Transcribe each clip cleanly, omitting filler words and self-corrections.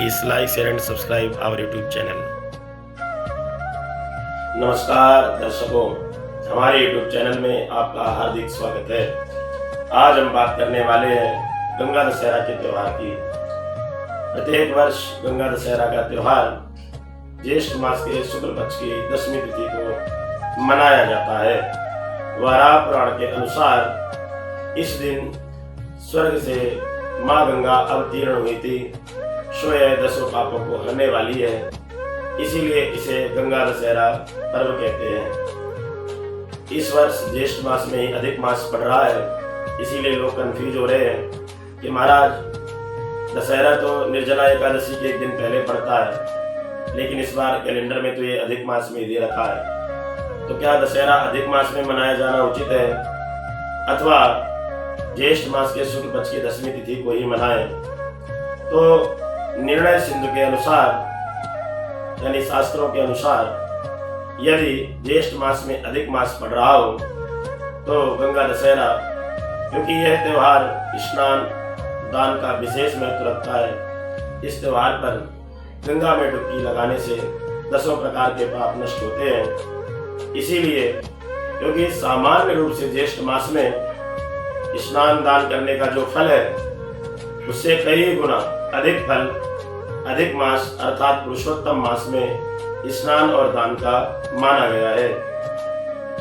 Please like, share and subscribe our YouTube channel. नमस्कार दर्शकों, हमारे YouTube चैनल में आपका हार्दिक स्वागत है। आज हम बात करने वाले हैं गंगा दशहरा के त्यौहार की। प्रत्येक वर्ष गंगा दशहरा का त्यौहार ज्येष्ठ मास के शुक्ल पक्ष की 10वीं तिथि को मनाया जाता है। वराह पुराण के अनुसार इस दिन स्वर्ग से माँ गंगा अवतीर्ण हुई थी। सो यह 10 पापों को हरने वाली है, इसीलिए इसे गंगा दशहरा पर्व कहते हैं। इस वर्ष ज्येष्ठ मास में ही अधिक मास पड़ रहा है, इसीलिए लोग कंफ्यूज हो रहे हैं कि महाराज दशहरा तो निर्जला एकादशी के एक दिन पहले पड़ता है, लेकिन इस बार कैलेंडर में तो ये अधिक मास में दे रखा है। तो क्या दशहरा अधिक मास में मनाया जाना उचित है अथवा ज्येष्ठ मास के शुक्ल पक्ष की 10वीं तिथि को ही मनाएं? तो निर्णय सिंधु के अनुसार यानी शास्त्रों के अनुसार यदि ज्येष्ठ मास में अधिक मास पड़ रहा हो तो गंगा दशहरा, क्योंकि यह त्यौहार स्नान दान का विशेष महत्व रखता है। इस त्यौहार पर गंगा में डुबकी लगाने से 10 प्रकार के पाप नष्ट होते हैं। इसीलिए क्योंकि सामान्य रूप से ज्येष्ठ मास में स्नान दान करने का जो फल है उससे कई गुना अधिक फल अधिक मास अर्थात पुरुषोत्तम मास में स्नान और दान का माना गया है।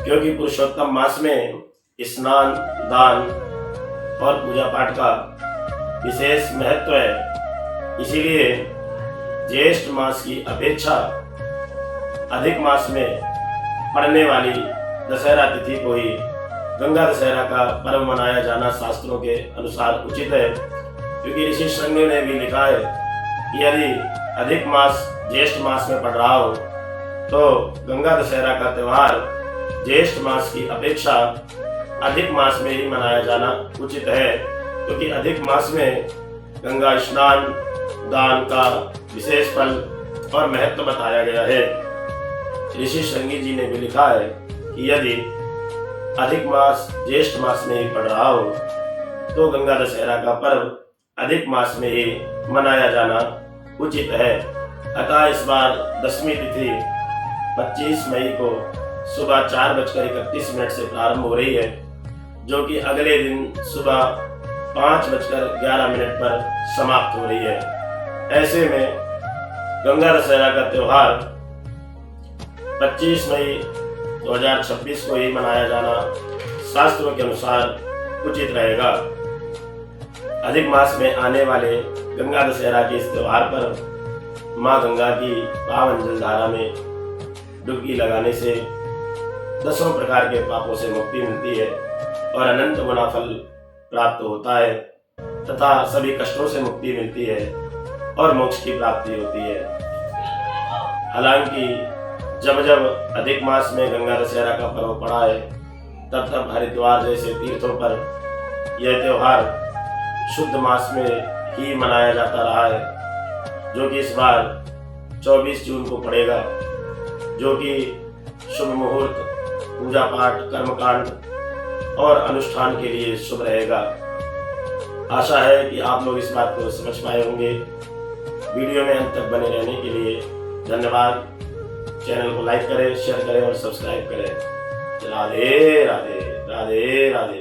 क्योंकि पुरुषोत्तम मास में स्नान दान और पूजा पाठ का विशेष महत्व है, इसीलिए ज्येष्ठ मास की अपेक्षा अधिक मास में पड़ने वाली दशहरा तिथि को ही गंगा दशहरा का पर्व मनाया जाना शास्त्रों के अनुसार उचित है। क्योंकि ऋषि श्रृंगी ने भी लिखा है कि यदि अधिक मास ज्येष्ठ मास में पड़ रहा हो तो गंगा दशहरा का त्यौहार ज्येष्ठ मास की अपेक्षा अधिक मास में ही मनाया जाना उचित है। क्योंकि अधिक मास में गंगा स्नान दान का विशेष फल और महत्व बताया गया है। ऋषि श्रृंगी जी ने भी लिखा है कि यदि अधिक मास ज्येष्ठ मास में ही पड़ रहा हो तो गंगा दशहरा का पर्व अधिक मास में ही मनाया जाना उचित है। अतः इस बार 10वीं तिथि 25 मई को सुबह 4:31 से प्रारंभ हो रही है, जो कि अगले दिन सुबह 5:11 पर समाप्त हो रही है। ऐसे में गंगा दशहरा का त्यौहार 25 मई 2026 को ही मनाया जाना शास्त्रों के अनुसार उचित रहेगा। अधिक मास में आने वाले गंगा दशहरा के इस त्यौहार पर माँ गंगा की पावन जलधारा में डुबकी लगाने से 10 प्रकार के पापों से मुक्ति मिलती है और अनंत गुना फल प्राप्त होता है तथा सभी कष्टों से मुक्ति मिलती है और मोक्ष की प्राप्ति होती है। हालांकि जब जब अधिक मास में गंगा दशहरा का पर्व पड़ा है तब तब हरिद्वार जैसे तीर्थों पर यह त्यौहार शुद्ध मास में ही मनाया जाता रहा है, जो कि इस बार 24 जून को पड़ेगा, जो कि शुभ मुहूर्त पूजा पाठ कर्मकांड और अनुष्ठान के लिए शुभ रहेगा। आशा है कि आप लोग इस बात को समझ पाए होंगे। वीडियो में अंत तक बने रहने के लिए धन्यवाद। चैनल को लाइक करें, शेयर करें और सब्सक्राइब करें। राधे राधे राधे राधे।